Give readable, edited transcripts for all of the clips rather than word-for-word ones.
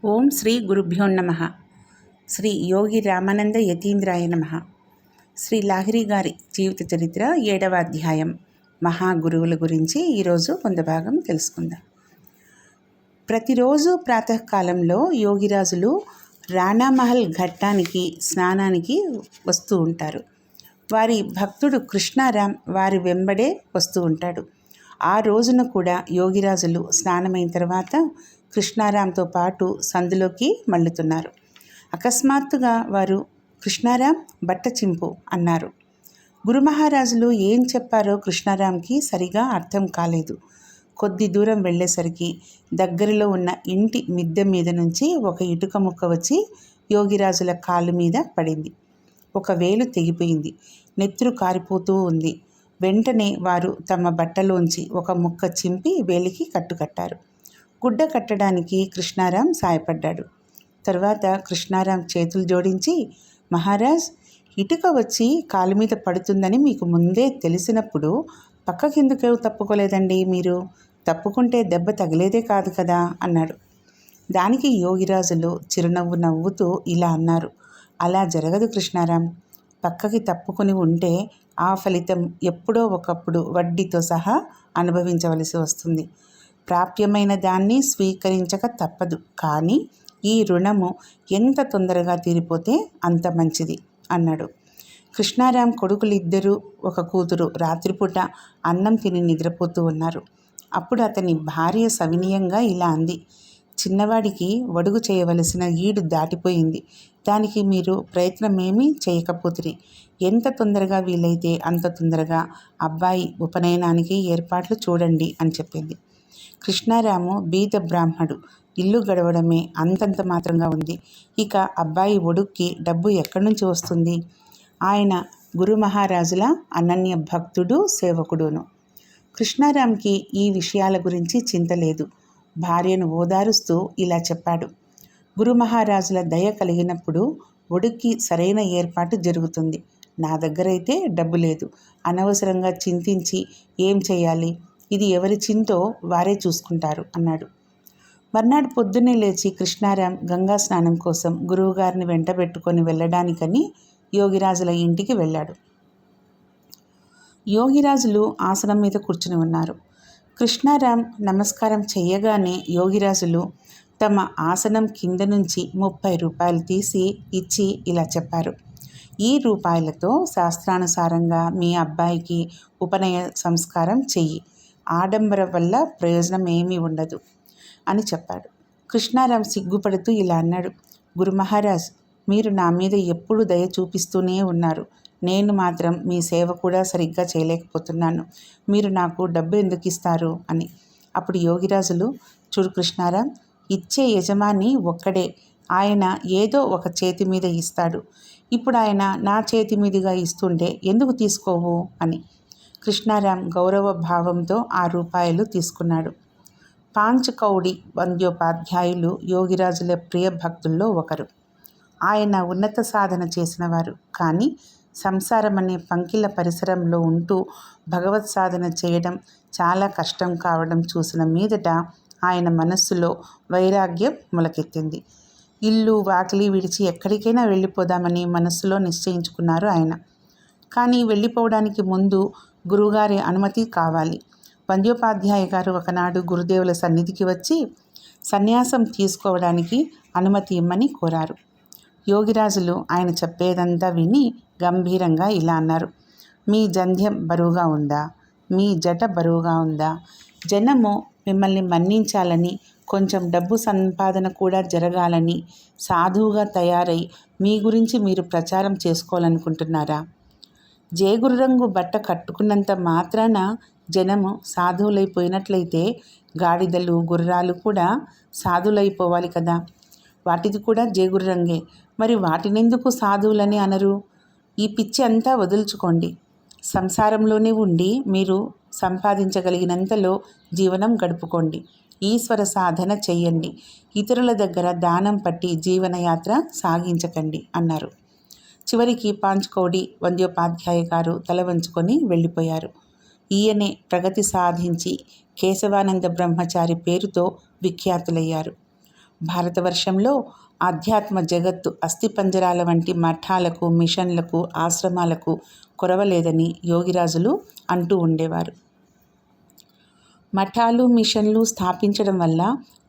ఓం శ్రీ గురుభ్యో నమః. శ్రీ యోగి రామానంద యతీంద్రాయ నమః. శ్రీ లాహిరి గారి జీవిత చరిత్ర 7వ అధ్యాయం మహాగురువుల గురించి ఈరోజు కొంత భాగం తెలుసుకుందాం. ప్రతిరోజు ప్రాతకాలంలో యోగిరాజులు రాణామహల్ ఘట్టానికి స్నానానికి వస్తూ ఉంటారు. వారి భక్తుడు కృష్ణారాం వారి వెంబడే వస్తూ ఉంటాడు. ఆ రోజున కూడా యోగిరాజులు స్నానమైన తర్వాత కృష్ణారాంతో పాటు సందులోకి మళ్ళుతున్నారు. అకస్మాత్తుగా వారు కృష్ణారాం బట్ట చింపు అన్నారు. గురుమహారాజులు ఏం చెప్పారో కృష్ణారాంకి సరిగా అర్థం కాలేదు. కొద్ది దూరం వెళ్ళేసరికి దగ్గరలో ఉన్న ఇంటి మిద్దె మీద నుంచి ఒక ఇటుక ముక్క వచ్చి యోగిరాజుల కాళ్ళు మీద పడింది. ఒక వేలు తెగిపోయింది. నెత్తురు కారిపోతూ ఉంది. వెంటనే వారు తమ బట్టలోంచి ఒక ముక్క చింపి వేలికి కట్టుకట్టారు. గుడ్డ కట్టడానికి కృష్ణారాం సాయపడ్డాడు. తర్వాత కృష్ణారాం చేతులు జోడించి, మహారాజ్, ఇటుక వచ్చి కాలు మీద పడుతుందని మీకు ముందే తెలిసినప్పుడు పక్కకెందుకు తప్పుకోలేదండి? మీరు తప్పుకుంటే దెబ్బ తగిలేదే కాదు కదా అన్నాడు. దానికి యోగిరాజులు చిరునవ్వు నవ్వుతూ ఇలా అన్నారు. అలా జరగదు కృష్ణారాం. పక్కకి తప్పుకొని ఉంటే ఆ ఫలితం ఎప్పుడో ఒకప్పుడు వడ్డీతో సహా అనుభవించవలసి వస్తుంది. ప్రాప్యమైన దాన్ని స్వీకరించక తప్పదు. కానీ ఈ రుణము ఎంత తొందరగా తీరిపోతే అంత మంచిది అన్నాడు. కృష్ణారాం కొడుకులిద్దరూ ఒక కూతురు రాత్రిపూట అన్నం తిని నిద్రపోతూ ఉన్నారు. అప్పుడు అతని భార్య సవినయంగా ఇలా అంది. చిన్నవాడికి వడుగు చేయవలసిన ఈడు దాటిపోయింది. దానికి మీరు ప్రయత్నమేమీ చేయకపోతిరి. ఎంత తొందరగా వీలైతే అంత తొందరగా అబ్బాయి ఉపనయనానికి ఏర్పాట్లు చూడండి అని చెప్పింది. కృష్ణారాము బీద బ్రాహ్మడు. ఇల్లు గడవడమే అంతంత మాత్రంగా ఉంది. ఇక అబ్బాయి ఒడుక్కి డబ్బు ఎక్కడి నుంచి వస్తుంది? ఆయన గురు మహారాజుల అనన్య భక్తుడు, సేవకుడును. కృష్ణారాంకి ఈ విషయాల గురించి చింత లేదు. భార్యను ఓదారుస్తూ ఇలా చెప్పాడు. గురు మహారాజుల దయ కలిగినప్పుడు ఒడుక్కి సరైన ఏర్పాటు జరుగుతుంది. నా దగ్గరైతే డబ్బు లేదు. అనవసరంగా చింతించి ఏం చేయాలి? ఇది ఎవరి చింతో వారే చూసుకుంటారు అన్నాడు. మర్నాడు పొద్దున్నే లేచి కృష్ణారాం గంగా స్నానం కోసం గురువుగారిని వెంట పెట్టుకొని వెళ్ళడానికని యోగిరాజుల ఇంటికి వెళ్ళాడు. యోగిరాజులు ఆసనం మీద కూర్చుని ఉన్నారు. కృష్ణారాం నమస్కారం చెయ్యగానే యోగిరాజులు తమ ఆసనం కింద నుంచి 30 రూపాయలు తీసి ఇచ్చి ఇలా చెప్పారు. ఈ రూపాయలతో శాస్త్రానుసారంగా మీ అబ్బాయికి ఉపనయన సంస్కారం చెయ్యి. ఆడంబరం వల్ల ప్రయోజనం ఏమీ ఉండదు అని చెప్పాడు. కృష్ణారాం సిగ్గుపడుతూ ఇలా అన్నాడు. గురు మహారాజ్, మీరు నా మీద ఎప్పుడు దయ చూపిస్తూనే ఉన్నారు. నేను మాత్రం మీ సేవ కూడా సరిగ్గా చేయలేకపోతున్నాను. మీరు నాకు డబ్బు ఎందుకు ఇస్తారు అని. అప్పుడు యోగిరాజులు, చూడు కృష్ణారాం, ఇచ్చే యజమాని ఒక్కడే. ఆయన ఏదో ఒక చేతి మీద ఇస్తాడు. ఇప్పుడు ఆయన నా చేతి మీదుగా ఇస్తుంటే ఎందుకు తీసుకోవు అని. కృష్ణారాం గౌరవ భావంతో ఆ రూపాయలు తీసుకున్నాడు. పాంచకౌడి వంద్యోపాధ్యాయులు యోగిరాజుల ప్రియ భక్తుల్లో ఒకరు. ఆయన ఉన్నత సాధన చేసినవారు. కానీ సంసారం అనే పంకిల పరిసరంలో ఉంటూ భగవత్ సాధన చేయడం చాలా కష్టం కావడం చూసిన మీదట ఆయన మనస్సులో వైరాగ్యం మొలకెత్తింది. ఇల్లు వాకిలి విడిచి ఎక్కడికైనా వెళ్ళిపోదామని మనస్సులో నిశ్చయించుకున్నారు ఆయన. కానీ వెళ్ళిపోవడానికి ముందు గురువుగారి అనుమతి కావాలి. వంద్యోపాధ్యాయ గారు ఒకనాడు గురుదేవుల సన్నిధికి వచ్చి సన్యాసం తీసుకోవడానికి అనుమతి ఇమ్మని కోరారు. యోగిరాజులు ఆయన చెప్పేదంతా విని గంభీరంగా ఇలా అన్నారు. మీ జంధ్యం బరువుగా ఉందా? మీ జట బరువుగా ఉందా? జనము మిమ్మల్ని మన్నించాలని, కొంచెం డబ్బు సంపాదన కూడా జరగాలని సాధువుగా తయారై మీ గురించి మీరు ప్రచారం చేసుకోవాలనుకుంటున్నారా? జేగురు రంగు బట్ట కట్టుకున్నంత మాత్రాన జనము సాధువులైపోయినట్లయితే గాడిదలు, గుర్రాలు కూడా సాధువులైపోవాలి కదా. వాటిది కూడా జేగురు రంగే. మరి వాటినెందుకు సాధువులని అనరు? ఈ పిచ్చి అంతా వదులుచుకోండి. సంసారంలోనే ఉండి మీరు సంపాదించగలిగినంతలో జీవనం గడుపుకోండి. ఈశ్వర సాధన చెయ్యండి. ఇతరుల దగ్గర దానం పట్టి జీవనయాత్ర సాగించకండి అన్నారు. చివరికి పాంచకౌడి వంద్యోపాధ్యాయ గారు తల వంచుకొని వెళ్ళిపోయారు. ఈయనే ప్రగతి సాధించి కేశవానంద బ్రహ్మచారి పేరుతో విఖ్యాతులయ్యారు. భారతవర్షంలో ఆధ్యాత్మ జగత్తు అస్థిపంజరాల వంటి మఠాలకు, మిషన్లకు, ఆశ్రమాలకు కొరవలేదని యోగిరాజులు అంటూ ఉండేవారు. మఠాలు, మిషన్లు స్థాపించడం వల్ల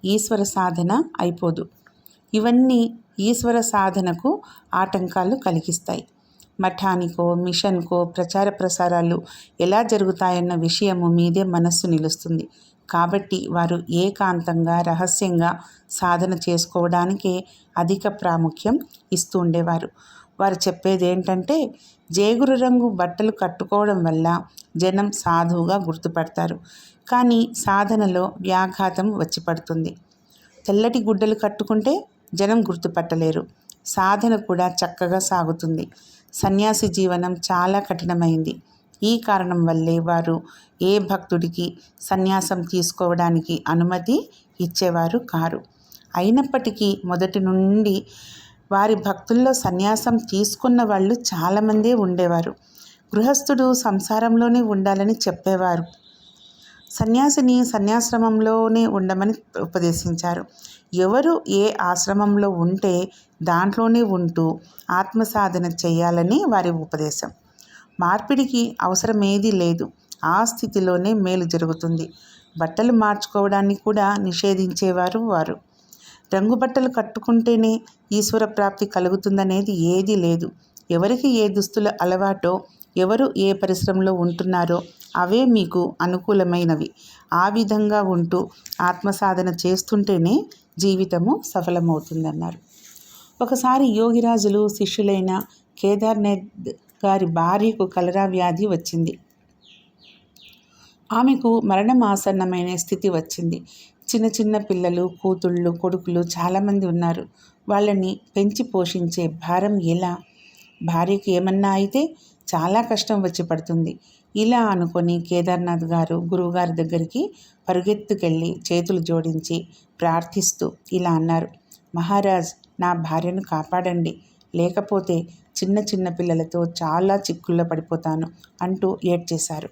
ఈశ్వర సాధన అయిపోదు. ఇవన్నీ ఈశ్వర సాధనకు ఆటంకాలు కలిగిస్తాయి. మఠానికో, మిషన్కో ప్రచార ప్రసారాలు ఎలా జరుగుతాయన్న విషయము మీదే మనస్సు నిలుస్తుంది. కాబట్టి వారు ఏకాంతంగా, రహస్యంగా సాధన చేసుకోవడానికే అధిక ప్రాముఖ్యం ఇస్తూ ఉండేవారు. వారు చెప్పేది ఏంటంటే, జేగురు రంగు బట్టలు కట్టుకోవడం వల్ల జనం సాధువుగా గుర్తుపడతారు. కానీ సాధనలో వ్యాఘాతం వచ్చి పడుతుంది. తెల్లటి గుడ్డలు కట్టుకుంటే జనం గుర్తుపట్టలేరు. సాధన కూడా చక్కగా సాగుతుంది. సన్యాసి జీవనం చాలా కఠినమైంది. ఈ కారణం వల్లే వారు ఏ భక్తుడికి సన్యాసం తీసుకోవడానికి అనుమతి ఇచ్చేవారు కారు. అయినప్పటికీ మొదటి నుండి వారి భక్తుల్లో సన్యాసం తీసుకున్న వాళ్ళు చాలామందే ఉండేవారు. గృహస్థుడు సంసారంలోనే ఉండాలని చెప్పేవారు. సన్యాసిని సన్యాశ్రమంలోనే ఉండమని ఉపదేశించారు. ఎవరు ఏ ఆశ్రమంలో ఉంటే దాంట్లోనే ఉంటూ ఆత్మసాధన చేయాలని వారి ఉపదేశం. మార్పిడికి అవసరమేదీ లేదు. ఆ స్థితిలోనే మేలు జరుగుతుంది. బట్టలు మార్చుకోవడాన్ని కూడా నిషేధించేవారు వారు. రంగు బట్టలు కట్టుకుంటేనే ఈశ్వర ప్రాప్తి కలుగుతుందనేది ఏదీ లేదు. ఎవరికి ఏ దుస్తుల అలవాటో, ఎవరు ఏ పరిశ్రమలో ఉంటున్నారో అవే మీకు అనుకూలమైనవి. ఆ విధంగా ఉంటూ ఆత్మసాధన చేస్తుంటేనే జీవితము సఫలమవుతుందన్నారు. ఒకసారి యోగిరాజులు శిష్యులైన కేదార్నాథ్ గారి భార్యకు కలరా వ్యాధి వచ్చింది. ఆమెకు మరణం ఆసన్నమైన స్థితి వచ్చింది. చిన్న చిన్న పిల్లలు, కూతుళ్ళు, కొడుకులు చాలామంది ఉన్నారు. వాళ్ళని పెంచి పోషించే భారం ఎలా? భార్యకి ఏమన్నా అయితే చాలా కష్టం వచ్చి పడుతుంది. ఇలా అనుకొని కేదార్నాథ్ గారు గురువుగారి దగ్గరికి పరుగెత్తుకెళ్ళి చేతులు జోడించి ప్రార్థిస్తూ ఇలా అన్నారు: మహారాజ్, నా భార్యను కాపాడండి, లేకపోతే చిన్న చిన్న పిల్లలతో చాలా చిక్కుల్లో పడిపోతాను అంటూ ఏడ్చేశారు.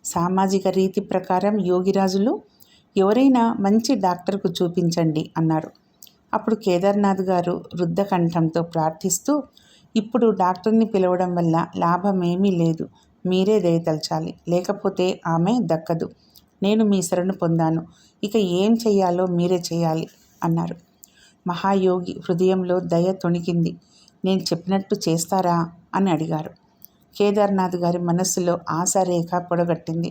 సామాజిక రీతి ప్రకారం యోగిరాజులు ఎవరైనా మంచి డాక్టర్కు చూపించండి అన్నారు. అప్పుడు కేదార్నాథ్ గారు రుద్ధకంఠంతో ప్రార్థిస్తూ, ఇప్పుడు డాక్టర్ని పిలవడం వల్ల లాభమేమీ లేదు. మీరే దయతలచాలి, లేకపోతే ఆమె దక్కదు. నేను మీ శరణు పొందాను. ఇక ఏం చెయ్యాలో మీరే చేయాలి అన్నారు. మహాయోగి హృదయంలో దయ తొణికింది. నేను చెప్పినట్టు చేస్తారా అని అడిగారు. కేదార్నాథ్ గారి మనస్సులో ఆశారేఖ పొడగట్టింది.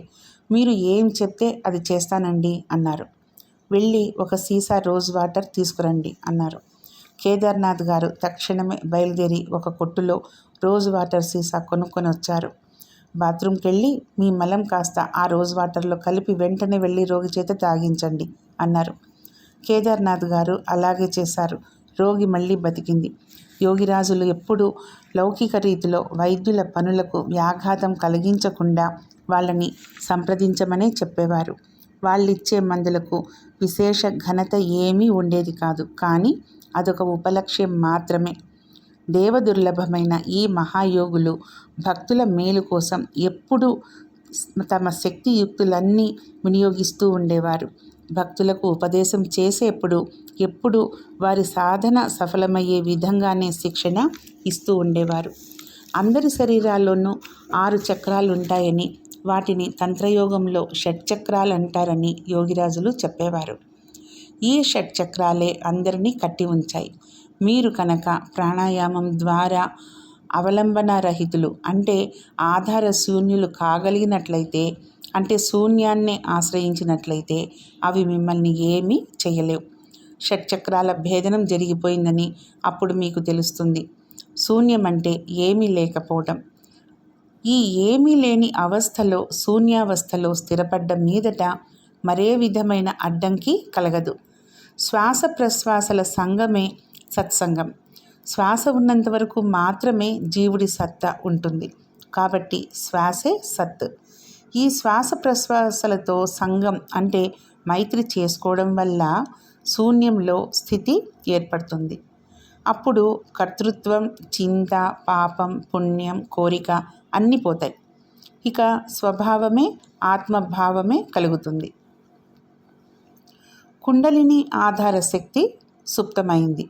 మీరు ఏం చెప్తే అది చేస్తానండి అన్నారు. వెళ్ళి ఒక సీసా రోజ్ వాటర్ తీసుకురండి అన్నారు. కేదార్నాథ్ గారు తక్షణమే బయలుదేరి ఒక కొట్టులో రోజ్ వాటర్ సీసా కొనుక్కొని వచ్చారు. బాత్రూమ్కి వెళ్ళి మీ మలం కాస్త ఆ రోజ్ వాటర్లో కలిపి వెంటనే వెళ్ళి రోగి చేత తాగించండి అన్నారు. కేదార్నాథ్ గారు అలాగే చేశారు. రోగి మళ్ళీ బతికింది. యోగిరాజులు ఎప్పుడూ లౌకిక రీతిలో వైద్యుల పనులకు వ్యాఘాతం కలిగించకుండా వాళ్ళని సంప్రదించమనే చెప్పేవారు. వాళ్ళిచ్చే మందులకు విశేష ఘనత ఏమీ ఉండేది కాదు. కానీ అదొక ఉపలక్ష్యం మాత్రమే. దేవదుర్లభమైన ఈ మహాయోగులు భక్తుల మేలు కోసం ఎప్పుడూ తమ శక్తియుక్తులన్నీ వినియోగిస్తూ ఉండేవారు. భక్తులకు ఉపదేశం చేసేప్పుడు ఎప్పుడు వారి సాధన సఫలమయ్యే విధంగానే శిక్షణ ఇస్తూ ఉండేవారు. అందరి శరీరాల్లోనూ 6 చక్రాలు ఉంటాయని, వాటిని తంత్రయోగంలో షట్చక్రాలు అంటారని యోగిరాజులు చెప్పేవారు. ఈ షట్చక్రాలే అందరినీ కట్టి ఉంచాయి. మీరు కనుక ప్రాణాయామం ద్వారా అవలంబనారహితులు అంటే ఆధార శూన్యులు కాగలిగినట్లయితే, అంటే శూన్యాన్నే ఆశ్రయించినట్లయితే అవి మిమ్మల్ని ఏమీ చేయలేవు. షట్చక్రాల భేదనం జరిగిపోయిందని అప్పుడు మీకు తెలుస్తుంది. శూన్యం అంటే ఏమీ లేకపోవడం. ఈ ఏమీ లేని అవస్థలో, శూన్యావస్థలో స్థిరపడ్డ మీదట మరే విధమైన అడ్డంకి కలగదు. శ్వాస ప్రశ్వాసల సంగమే సత్సంగం. శ్వాస ఉన్నంత వరకు మాత్రమే జీవుడి సత్తా ఉంటుంది. కాబట్టి శ్వాసే సత్. ఈ శ్వాస ప్రశ్వాసలతో సంగం అంటే మైత్రి చేసుకోవడం వల్ల శూన్యంలో స్థితి ఏర్పడుతుంది. అప్పుడు కర్తృత్వం, చింత, పాపం, పుణ్యం, కోరిక అన్నీ పోతాయి. ఇక స్వభావమే, ఆత్మభావమే కలుగుతుంది. కుండలిని ఆధార శక్తి సుప్తమైంది.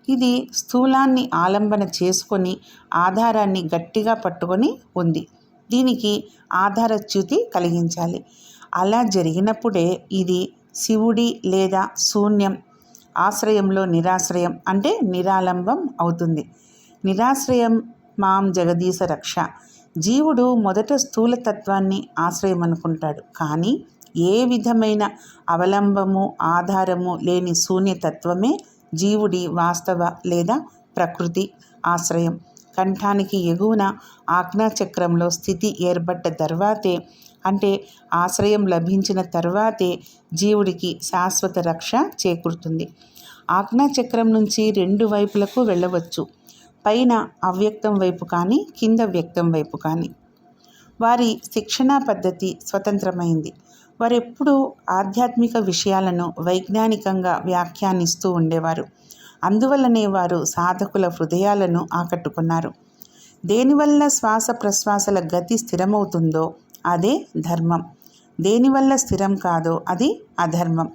ఇది స్థూలాన్ని ఆలంబన చేసుకొని ఆధారాన్ని గట్టిగా పట్టుకొని ఉంది. దీనికి ఆధారచ్యుతి కలిగించాలి. అలా జరిగినప్పుడే ఇది శివుడి లేదా శూన్యం ఆశ్రయంలో నిరాశ్రయం అంటే నిరాలంబం అవుతుంది. నిరాశ్రయం మాం జగదీశ రక్ష. జీవుడు మొదట స్థూలతత్వాన్ని ఆశ్రయం అనుకుంటాడు. కానీ ఏ విధమైన అవలంబము ఆధారము లేని శూన్యతత్వమే జీవుడి వాస్తవ లేదా ప్రకృతి ఆశ్రయం. కంఠానికి ఎగువన ఆజ్ఞాచక్రంలో స్థితి ఏర్పడ్డ తర్వాతే, అంటే ఆశ్రయం లభించిన తర్వాతే జీవుడికి శాశ్వత రక్ష చేకూరుతుంది. ఆజ్ఞాచక్రం నుంచి రెండు వైపులకు వెళ్ళవచ్చు. పైన అవ్యక్తం వైపు కానీ కింద వ్యక్తం వైపు కానీ. వారి శిక్షణా పద్ధతి స్వతంత్రమైంది. వారెప్పుడూ ఆధ్యాత్మిక విషయాలను వైజ్ఞానికంగా వ్యాఖ్యానిస్తూ ఉండేవారు. అందువల్లనే వారు సాధకుల హృదయాలను ఆకట్టుకున్నారు. దేనివల్ల శ్వాస ప్రశ్వాసల గతి స్థిరమవుతుందో అదే ధర్మం. దేనివల్ల స్థిరం కాదో అది అధర్మం.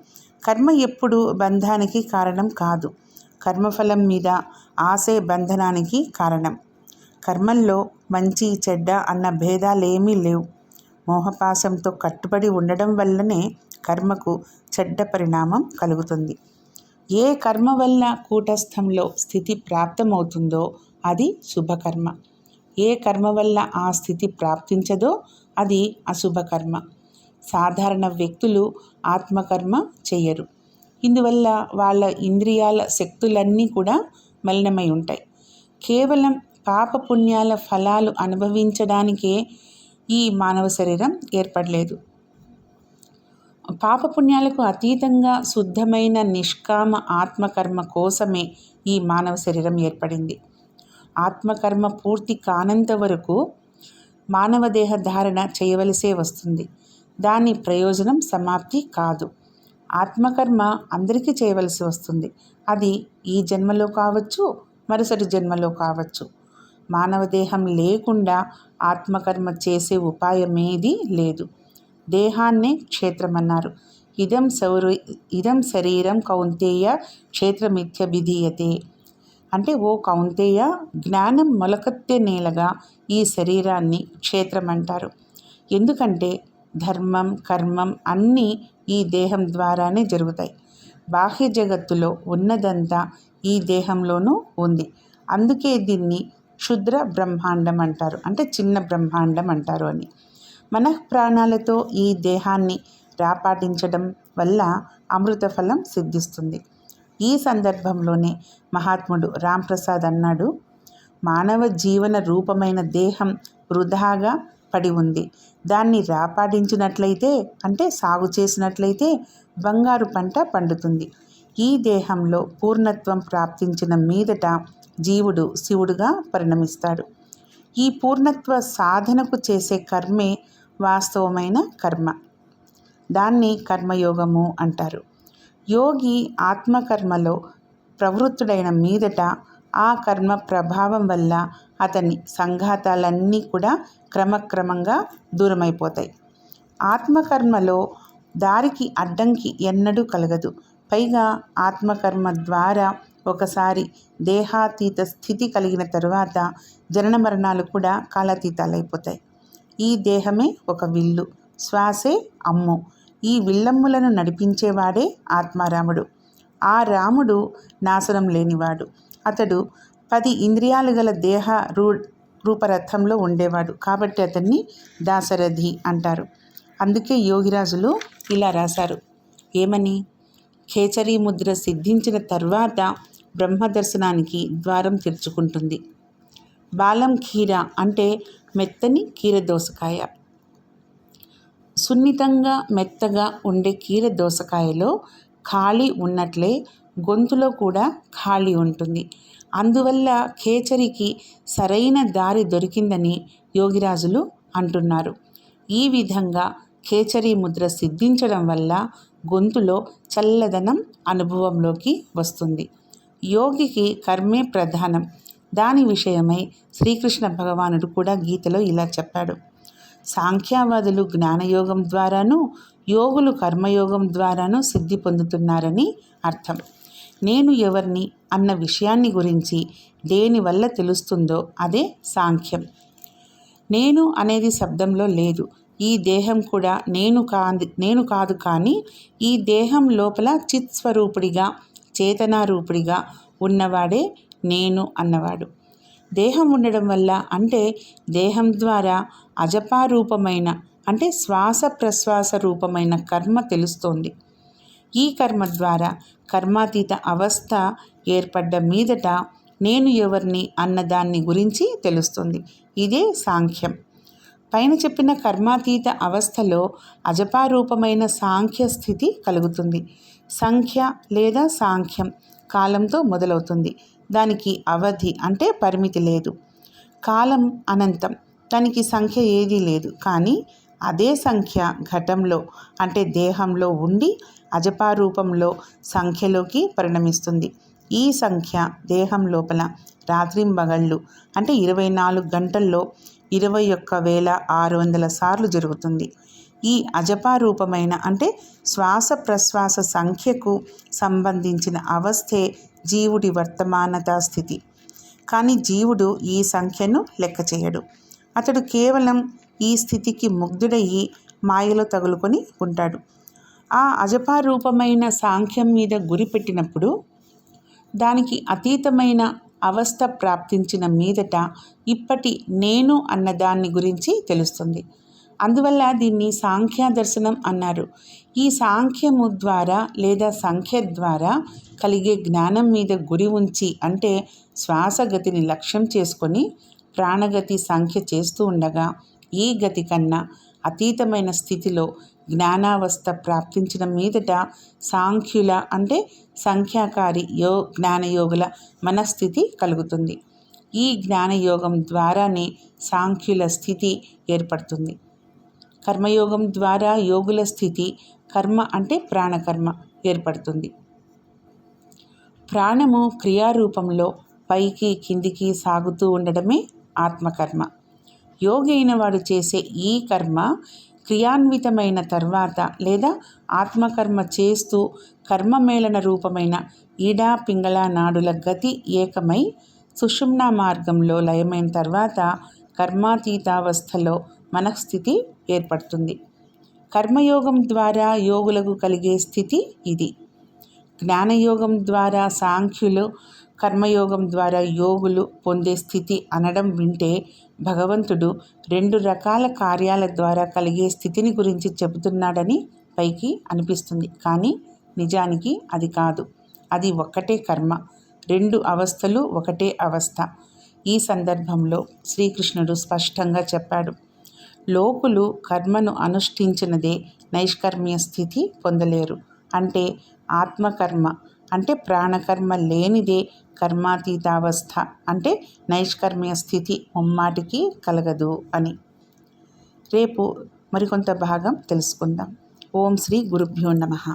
కర్మ ఎప్పుడు బంధానికి కారణం కాదు. కర్మఫలం మీద ఆశే బంధనానికి కారణం. కర్మల్లో మంచి చెడ్డ అన్న భేదాలేమీ లేవు. మోహపాశంతో కట్టుబడి ఉండడం వల్లనే కర్మకు చెడ్డ పరిణామం కలుగుతుంది. ఏ కర్మ వల్ల కూటస్థంలో స్థితి ప్రాప్తమవుతుందో అది శుభకర్మ. ఏ కర్మ వల్ల ఆ స్థితి ప్రాప్తించదో అది అశుభకర్మ. సాధారణ వ్యక్తులు ఆత్మకర్మ చెయ్యరు. ఇందువల్ల వాళ్ళ ఇంద్రియాల శక్తులన్నీ కూడా మలినమై ఉంటాయి. కేవలం పాపపుణ్యాల ఫలాలు అనుభవించడానికే ఈ మానవ శరీరం ఏర్పడలేదు. పాపపుణ్యాలకు అతీతంగా శుద్ధమైన నిష్కామ ఆత్మకర్మ కోసమే ఈ మానవ శరీరం ఏర్పడింది. ఆత్మకర్మ పూర్తి కానంత వరకు మానవ దేహ ధారణ చేయవలసే వస్తుంది. దాని ప్రయోజనం సమాప్తి కాదు. ఆత్మకర్మ అందరికీ చేయవలసి వస్తుంది. అది ఈ జన్మలో కావచ్చు, మరుసటి జన్మలో కావచ్చు. మానవ దేహం లేకుండా ఆత్మకర్మ చేసే ఉపాయమేదీ లేదు. దేహాన్నే క్షేత్రమన్నారు. ఇదం శరీరం కౌంతేయ క్షేత్రమిత్యభిధీయతే. అంటే ఓ కౌంతేయ, జ్ఞానం మొలకెత్తే నేలగా ఈ శరీరాన్ని క్షేత్రం అంటారు. ఎందుకంటే ధర్మం కర్మం అన్నీ ఈ దేహం ద్వారానే జరుగుతాయి. బాహ్య జగత్తులో ఉన్నదంతా ఈ దేహంలోనూ ఉంది. అందుకే దీన్ని క్షుద్ర బ్రహ్మాండం అంటారు, అంటే చిన్న బ్రహ్మాండం అంటారు అని. మనఃప్రాణాలతో ఈ దేహాన్ని రాపాటించడం వల్ల అమృత ఫలం సిద్ధిస్తుంది. ఈ సందర్భంలోనే మహాత్ముడు రాంప్రసాద్ అన్నాడు, మానవ జీవన రూపమైన దేహం వృధాగా పడి ఉంది. దాన్ని రాపాటించినట్లయితే, అంటే సాగు చేసినట్లయితే బంగారు పంట పండుతుంది. ఈ దేహంలో పూర్ణత్వం ప్రాప్తించిన మీదట జీవుడు శివుడుగా పరిణమిస్తాడు. ఈ పూర్ణత్వ సాధనకు చేసే కర్మే వాస్తవమైన కర్మ. దాన్ని కర్మయోగము అంటారు. యోగి ఆత్మకర్మలో ప్రవృత్తుడైన మీదట ఆ కర్మ ప్రభావం వల్ల అతని సంఘాతాలన్నీ కూడా క్రమక్రమంగా దూరమైపోతాయి. ఆత్మకర్మలో దారికి అడ్డంకి ఎన్నడూ కలగదు. పైగా ఆత్మకర్మ ద్వారా ఒకసారి దేహాతీత స్థితి కలిగిన తరువాత జనన మరణాలు కూడా కాలాతీతాలైపోతాయి. ఈ దేహమే ఒక విల్లు, శ్వాసే అమ్ము. ఈ విల్లమ్ములను నడిపించేవాడే ఆత్మారాముడు. ఆ రాముడు నాశనం లేనివాడు. అతడు 10 ఇంద్రియాలు గల దేహ రూపరథంలో ఉండేవాడు. కాబట్టి అతన్ని దాశరథి అంటారు. అందుకే యోగిరాజులు ఇలా రాశారు. ఏమని? ఖేచరీ ముద్ర సిద్ధించిన తర్వాత బ్రహ్మదర్శనానికి ద్వారం తెరుచుకుంటుంది. బాలం ఖీర అంటే మెత్తని కీరదోసకాయ. సున్నితంగా మెత్తగా ఉండే కీరదోసకాయలో ఖాళీ ఉన్నట్లే గొంతులో కూడా ఖాళీ ఉంటుంది. అందువల్ల ఖేచరికి సరైన దారి దొరికిందని యోగిరాజులు అంటున్నారు. ఈ విధంగా ఖేచరీ ముద్ర సిద్ధించడం వల్ల గొంతులో చల్లదనం అనుభవంలోకి వస్తుంది. యోగికి కర్మే ప్రధానం. దాని విషయమై శ్రీకృష్ణ భగవానుడు కూడా గీతలో ఇలా చెప్పాడు. సాంఖ్యవాదులు జ్ఞానయోగం ద్వారాను, యోగులు కర్మయోగం ద్వారాను సిద్ధి పొందుతున్నారని అర్థం. నేను ఎవరిని అన్న విషయాన్ని గురించి దేనివల్ల తెలుస్తుందో అదే సాంఖ్యం. నేను అనేది శబ్దంలో లేదు. ఈ దేహం కూడా నేను కాదు, కానీ ఈ దేహం లోపల చిత్స్వరూపుడిగా చేతనారూపుడిగా ఉన్నవాడే నేను అన్నవాడు. దేహం ఉండడం వల్ల అంటే దేహం ద్వారా అజపారూపమైన అంటే శ్వాస ప్రశ్వాస రూపమైన కర్మ తెలుస్తోంది. ఈ కర్మ ద్వారా కర్మాతీత అవస్థ ఏర్పడ్డ మీదట నేను ఎవరిని అన్నదాన్ని గురించి తెలుస్తుంది. ఇదే సాంఖ్యం. పైన చెప్పిన కర్మాతీత అవస్థలో అజపారూపమైన సాంఖ్య స్థితి కలుగుతుంది. సంఖ్య లేదా సాంఖ్యం కాలంతో మొదలవుతుంది. దానికి అవధి అంటే పరిమితి లేదు. కాలం అనంతం, దానికి సంఖ్య ఏదీ లేదు. కానీ అదే సంఖ్య ఘటంలో అంటే దేహంలో ఉండి అజపారూపంలో సంఖ్యలోకి పరిణమిస్తుంది. ఈ సంఖ్య దేహం లోపల రాత్రింబగళ్ళు అంటే 24 గంటల్లో 21,600 సార్లు జరుగుతుంది. ఈ అజపారూపమైన అంటే శ్వాస ప్రశ్వాస సంఖ్యకు సంబంధించిన అవస్థే జీవుడి వర్తమానతా స్థితి. కానీ జీవుడు ఈ సంఖ్యను లెక్క చేయడు. అతడు కేవలం ఈ స్థితికి ముగ్ధుడయ్యి మాయలో తగులుకొని ఉంటాడు. ఆ అజపారూపమైన సాంఖ్యం మీద గురి పెట్టినప్పుడు దానికి అతీతమైన అవస్థ ప్రాప్తించిన మీదట ఇప్పటి నేను అన్నదాన్ని గురించి తెలుస్తుంది. అందువల్ల దీన్ని సాంఖ్య దర్శనం అన్నారు. ఈ సాంఖ్యము ద్వారా లేదా సంఖ్య ద్వారా కలిగే జ్ఞానం మీద గురి ఉంచి అంటే శ్వాసగతిని లక్ష్యం చేసుకొని ప్రాణగతి సంఖ్య చేస్తూ ఉండగా ఈ గతి కన్నా అతీతమైన స్థితిలో జ్ఞానావస్థ ప్రాప్తించిన మీదట సాంఖ్యుల అంటే సంఖ్యాకారి జ్ఞానయోగుల మనస్థితి కలుగుతుంది. ఈ జ్ఞానయోగం ద్వారానే సాంఖ్యుల స్థితి ఏర్పడుతుంది. కర్మయోగం ద్వారా యోగుల స్థితి కర్మ అంటే ప్రాణకర్మ ఏర్పడుతుంది. ప్రాణము క్రియారూపంలో పైకి కిందికి సాగుతూ ఉండడమే ఆత్మకర్మ. యోగి అయిన వాడు చేసే ఈ కర్మ క్రియాన్వితమైన తర్వాత లేదా ఆత్మకర్మ చేస్తూ కర్మమేళన రూపమైన ఈడా పింగళ నాడుల గతి ఏకమై సుషుమ్నా మార్గంలో లయమైన తర్వాత కర్మాతీతావస్థలో మనస్థితి ఏర్పడుతుంది. కర్మయోగం ద్వారా యోగులకు కలిగే స్థితి ఇది. జ్ఞానయోగం ద్వారా సాంఖ్యులు, కర్మయోగం ద్వారా యోగులు పొందే స్థితి అనడం వింటే భగవంతుడు 2 రకాల కార్యాల ద్వారా కలిగే స్థితిని గురించి చెబుతున్నాడని పైకి అనిపిస్తుంది. కానీ నిజానికి అది కాదు. అది ఒక్కటే కర్మ. 2 అవస్థలు ఒకటే అవస్థ. ఈ సందర్భంలో శ్రీకృష్ణుడు స్పష్టంగా చెప్పాడు. లోకులు కర్మను అనుష్ఠించినదే నైష్కర్మ్య స్థితి పొందలేరు. అంటే ఆత్మకర్మ అంటే ప్రాణకర్మ లేనిదే కర్మాతీతావస్థ అంటే నైష్కర్మ్య స్థితి ముమ్మాటికి కలగదు అని. రేపు మరికొంత భాగం తెలుసుకుందాం. ఓం శ్రీ గురుభ్యో నమః.